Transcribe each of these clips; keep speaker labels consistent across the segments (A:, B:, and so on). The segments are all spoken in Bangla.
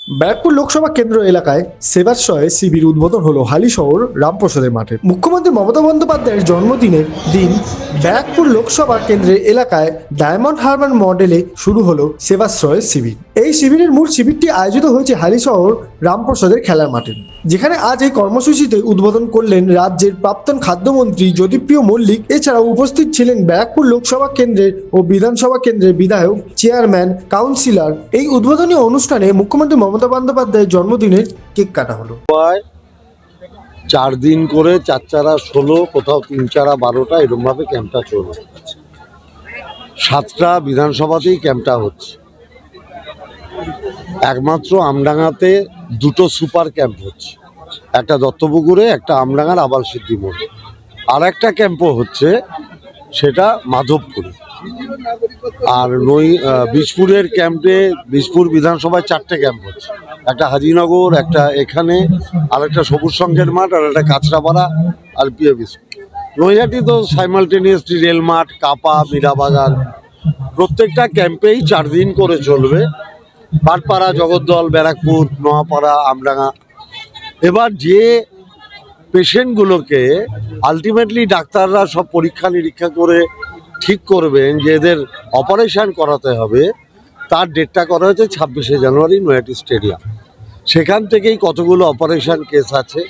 A: ব্যারাকপুর লোকসভা কেন্দ্র এলাকায় সেবাশ্রয়ে শিবির উদ্বোধন হলো হালিশহর রামপ্রসাদের মাঠে। মুখ্যমন্ত্রী মমতা বন্দ্যোপাধ্যায়ের জন্মদিনের দিন ব্যারাকপুর লোকসভা কেন্দ্রের এলাকায় ডায়মন্ড হারবার মডেলে শুরু হলো সেবাশ্রয় শিবির। এই শিবিরের মূল শিবিরটি আয়োজিত হয়েছে হালিশহর রামপ্রসাদের খেলার মাঠে, যেখানে আজ এই কর্মসূচিতে উদ্বোধন করলেন রাজ্যের প্রাক্তন খাদ্যমন্ত্রী জ্যোতিপ্রিয় মল্লিক। এছাড়াও উপস্থিত ছিলেন ব্যারাকপুর লোকসভা কেন্দ্রের ও বিধানসভা কেন্দ্রের বিধায়ক, চেয়ারম্যান, কাউন্সিলর। এই উদ্বোধনী অনুষ্ঠানে মুখ্যমন্ত্রী মমতা বন্দ্যোপাধ্যায়ের জন্মদিনের কেক কাটা হলো।
B: 4 দিন করে 4 4 16, কোথাও 3 4 12টা এরকমভাবে ক্যাম্পটা চলছে। 7টা বিধানসভাতেই ক্যাম্পটা হচ্ছে। একমাত্র আমডাঙ্গাতে 2টো সুপার ক্যাম্প হচ্ছে, একটা দত্তপুকুরে, একটা আমডাঙ্গার আবাল সিদ্ধি মোড়ে। আর একটা ক্যাম্পও হচ্ছে, সেটা মাধবপুরে। আর বীজপুরের ক্যাম্পে, বীজপুর বিধানসভায় 4টে ক্যাম্প হচ্ছে, একটা হাজিনগর, একটা এখানে, আর একটা সবুজ সংঘের মাঠ, আর একটা কাঁচরাপাড়া, আর পিএ বিস্কুট। নৈহাটি তো সাইমালটেনিয়াসলি রেল মাঠ, কাপা, মীরাবাগান, প্রত্যেকটা ক্যাম্পেই 4 দিন করে চলবে। পাটপাড়া, জগদ্দল, ব্যারাকপুর, নোয়াপাড়া, আমডাঙ্গা। এবার যে পেশেন্টগুলোকে আলটিমেটলি ডাক্তাররা সব পরীক্ষা নিরীক্ষা করে ঠিক করবেন যে এদের অপারেশন করাতে হবে, তার ডেটটা করা হয়েছে 26শে জানুয়ারি নৈহাটি স্টেডিয়াম। সেখান থেকেই কতগুলো অপারেশন কেস আছে,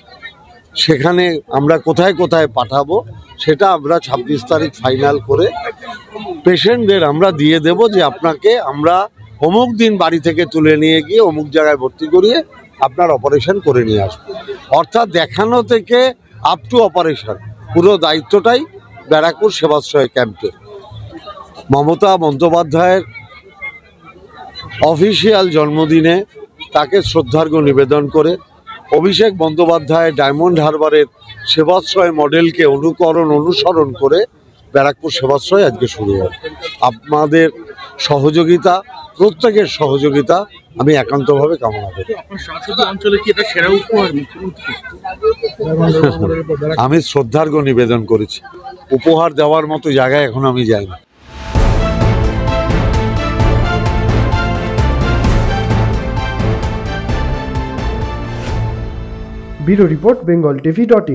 B: সেখানে আমরা কোথায় কোথায় পাঠাবো, সেটা আমরা 26 তারিখ ফাইনাল করে পেশেন্টদের আমরা দিয়ে দেব যে আপনাকে আমরা অমুক দিন বাড়ি থেকে তুলে নিয়ে গিয়ে অমুক জায়গায় ভর্তি করিয়ে আপনার অপারেশন করে নিয়ে আসবো। অর্থাৎ দেখানো থেকে আপ টু অপারেশন পুরো দায়িত্বটাই ব্যারাকপুর সেবাশ্রয় ক্যাম্পে। মমতা বন্দ্যোপাধ্যায়ের অফিসিয়াল জন্মদিনে তাকে শ্রদ্ধার্ঘ্য নিবেদন করে অভিষেক বন্দ্যোপাধ্যায় ডায়মন্ড হারবারের সেবাশ্রয় মডেলকে অনুসরণ করে ব্যারাকপুর সেবাশ্রয় আজকে শুরু হয়। আপনাদের সহযোগিতা, প্রত্যেকের সহযোগিতা আমি একান্তভাবে কামনা করি। আমি শ্রদ্ধার্ঘ্য নিবেদন করেছি, উপহার দেওয়ার মতো জায়গায় এখন আমি যাইনি।
A: Bureau report, bengaltv.in।